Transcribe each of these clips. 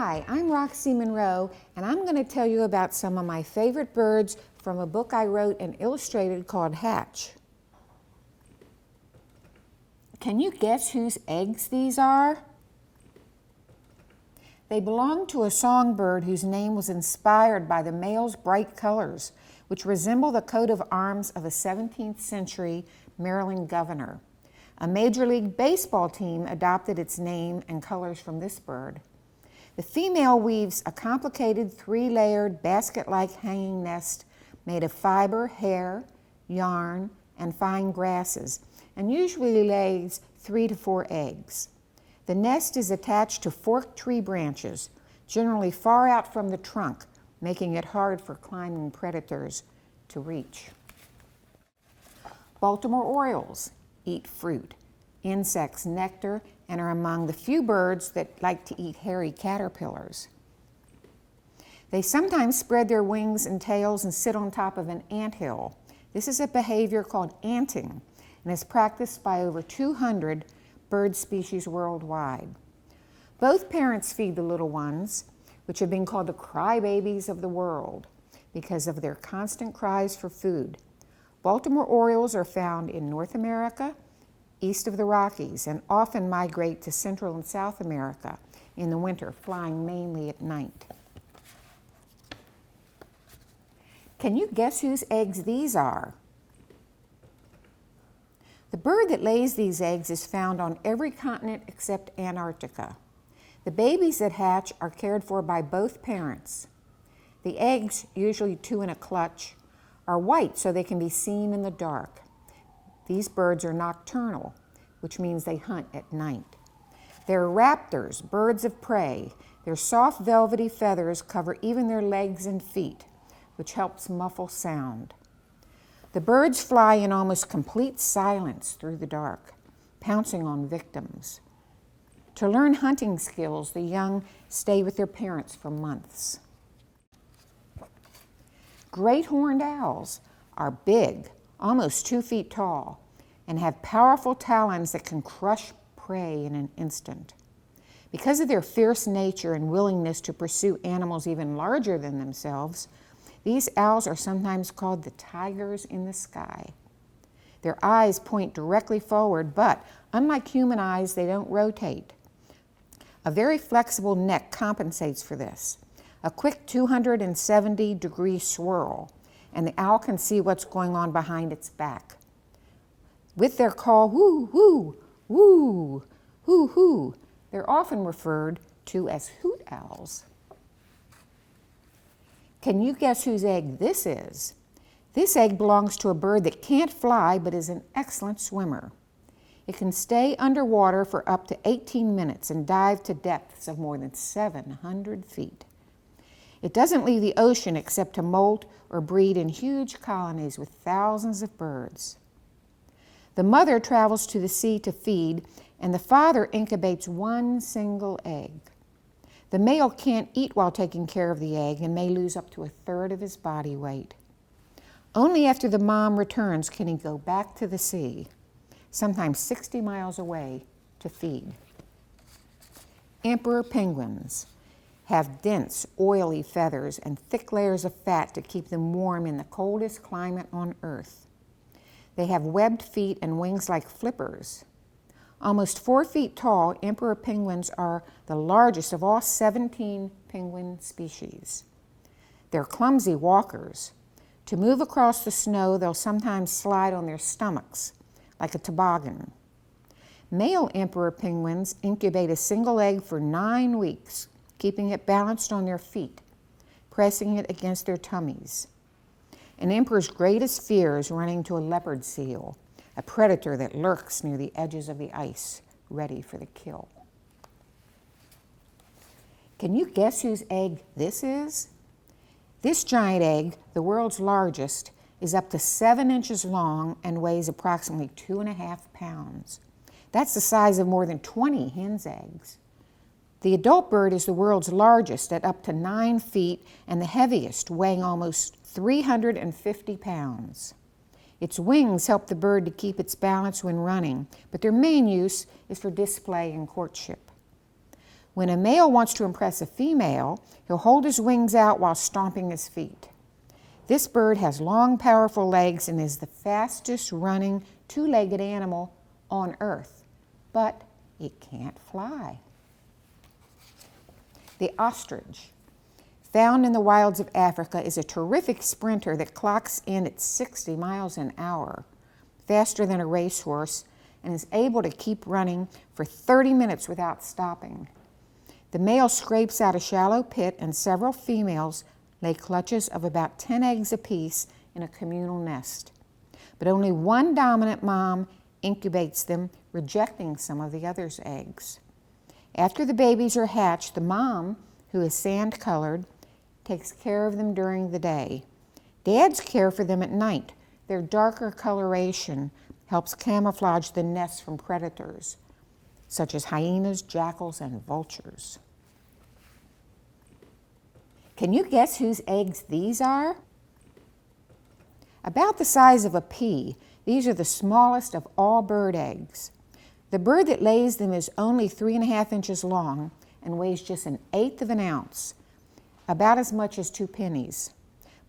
Hi, I'm Roxie Munro, and I'm going to tell you about some of my favorite birds from a book I wrote and illustrated called Hatch. Can you guess whose eggs these are? They belong to a songbird whose name was inspired by the male's bright colors, which resemble the coat of arms of a 17th century Maryland governor. A Major League Baseball team adopted its name and colors from this bird. The female weaves a complicated three-layered basket-like hanging nest made of fiber, hair, yarn, and fine grasses, and usually lays 3 to 4 eggs. The nest is attached to forked tree branches, generally far out from the trunk, making it hard for climbing predators to reach. Baltimore orioles eat fruit, insects, nectar, and are among the few birds that like to eat hairy caterpillars. They sometimes spread their wings and tails and sit on top of an anthill. This is a behavior called anting and is practiced by over 200 bird species worldwide. Both parents feed the little ones, which have been called the crybabies of the world because of their constant cries for food. Baltimore orioles are found in North America, east of the Rockies, and often migrate to Central and South America in the winter, flying mainly at night. Can you guess whose eggs these are? The bird that lays these eggs is found on every continent except Antarctica. The babies that hatch are cared for by both parents. The eggs, usually 2 in a clutch, are white so they can be seen in the dark. These birds are nocturnal, which means they hunt at night. They're raptors, birds of prey. Their soft velvety feathers cover even their legs and feet, which helps muffle sound. The birds fly in almost complete silence through the dark, pouncing on victims. To learn hunting skills, the young stay with their parents for months. Great horned owls are big, almost 2 feet tall, and have powerful talons that can crush prey in an instant. Because of their fierce nature and willingness to pursue animals even larger than themselves, these owls are sometimes called the tigers in the sky. Their eyes point directly forward, but unlike human eyes, they don't rotate. A very flexible neck compensates for this. A quick 270-degree swirl, and the owl can see what's going on behind its back. With their call, woo, woo, woo, hoo, hoo, they're often referred to as hoot owls. Can you guess whose egg this is? This egg belongs to a bird that can't fly but is an excellent swimmer. It can stay underwater for up to 18 minutes and dive to depths of more than 700 feet. It doesn't leave the ocean except to molt or breed in huge colonies with thousands of birds. The mother travels to the sea to feed, and the father incubates 1 single egg. The male can't eat while taking care of the egg and may lose up to 1/3 of his body weight. Only after the mom returns can he go back to the sea, sometimes 60 miles away, to feed. Emperor penguins have dense, oily feathers and thick layers of fat to keep them warm in the coldest climate on Earth. They have webbed feet and wings like flippers. Almost 4 feet tall, emperor penguins are the largest of all 17 penguin species. They're clumsy walkers. To move across the snow, they'll sometimes slide on their stomachs, like a toboggan. Male emperor penguins incubate a single egg for 9 weeks, keeping it balanced on their feet, pressing it against their tummies. An emperor's greatest fear is running to a leopard seal, a predator that lurks near the edges of the ice, ready for the kill. Can you guess whose egg this is? This giant egg, the world's largest, is up to 7 inches long and weighs approximately 2.5 pounds. That's the size of more than 20 hen's eggs. The adult bird is the world's largest at up to 9 feet and the heaviest, weighing almost 350 pounds. Its wings help the bird to keep its balance when running, but their main use is for display and courtship. When a male wants to impress a female, he'll hold his wings out while stomping his feet. This bird has long, powerful legs and is the fastest running two-legged animal on Earth, but it can't fly. The ostrich, found in the wilds of Africa, is a terrific sprinter that clocks in at 60 miles an hour, faster than a racehorse, and is able to keep running for 30 minutes without stopping. The male scrapes out a shallow pit, and several females lay clutches of about 10 eggs apiece in a communal nest. But only one dominant mom incubates them, rejecting some of the others' eggs. After the babies are hatched, the mom, who is sand-colored, takes care of them during the day. Dads care for them at night. Their darker coloration helps camouflage the nests from predators, such as hyenas, jackals, and vultures. Can you guess whose eggs these are? About the size of a pea, these are the smallest of all bird eggs. The bird that lays them is only 3.5 inches long and weighs just 1/8 of an ounce, about as much as 2 pennies.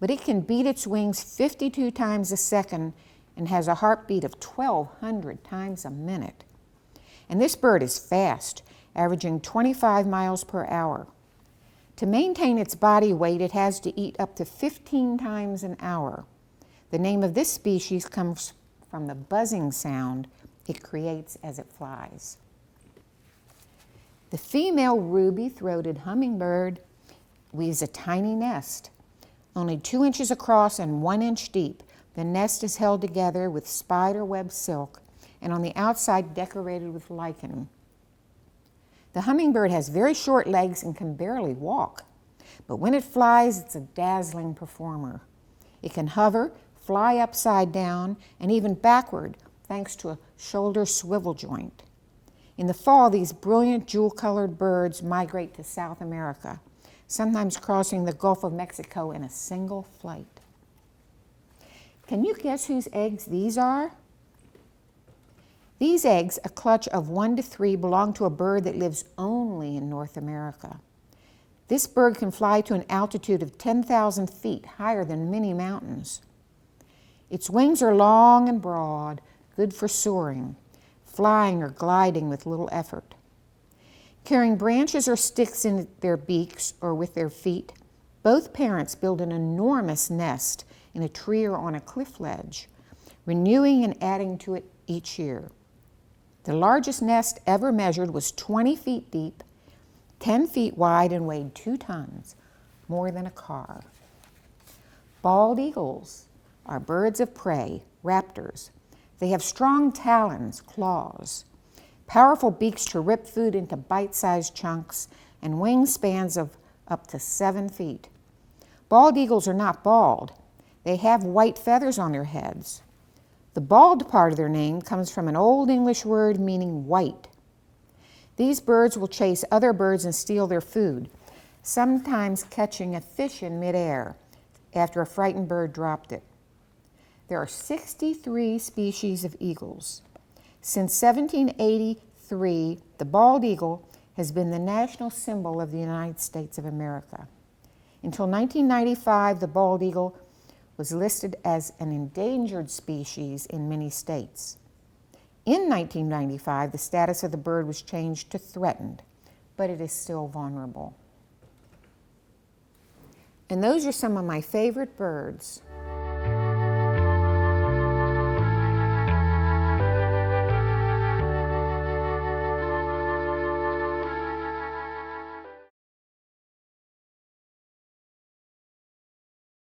But it can beat its wings 52 times a second and has a heartbeat of 1,200 times a minute. And this bird is fast, averaging 25 miles per hour. To maintain its body weight, it has to eat up to 15 times an hour. The name of this species comes from the buzzing sound it creates as it flies. The female ruby-throated hummingbird weaves a tiny nest, only 2 inches across and 1 inch deep. The nest is held together with spider web silk and on the outside decorated with lichen. The hummingbird has very short legs and can barely walk, but when it flies, it's a dazzling performer. It can hover, fly upside down, and even backward, thanks to a shoulder swivel joint. In the fall, these brilliant jewel-colored birds migrate to South America, sometimes crossing the Gulf of Mexico in a single flight. Can you guess whose eggs these are? These eggs, a clutch of 1 to 3, belong to a bird that lives only in North America. This bird can fly to an altitude of 10,000 feet, higher than many mountains. Its wings are long and broad, good for soaring, flying or gliding with little effort. Carrying branches or sticks in their beaks or with their feet, both parents build an enormous nest in a tree or on a cliff ledge, renewing and adding to it each year. The largest nest ever measured was 20 feet deep, 10 feet wide, and weighed 2 tons, more than a car. Bald eagles are birds of prey, raptors. They have strong talons, claws, powerful beaks to rip food into bite-sized chunks, and wingspans of up to 7 feet. Bald eagles are not bald. They have white feathers on their heads. The bald part of their name comes from an Old English word meaning white. These birds will chase other birds and steal their food, sometimes catching a fish in midair after a frightened bird dropped it. There are 63 species of eagles. Since 1783, the bald eagle has been the national symbol of the United States of America. Until 1995, the bald eagle was listed as an endangered species in many states. In 1995, the status of the bird was changed to threatened, but it is still vulnerable. And those are some of my favorite birds.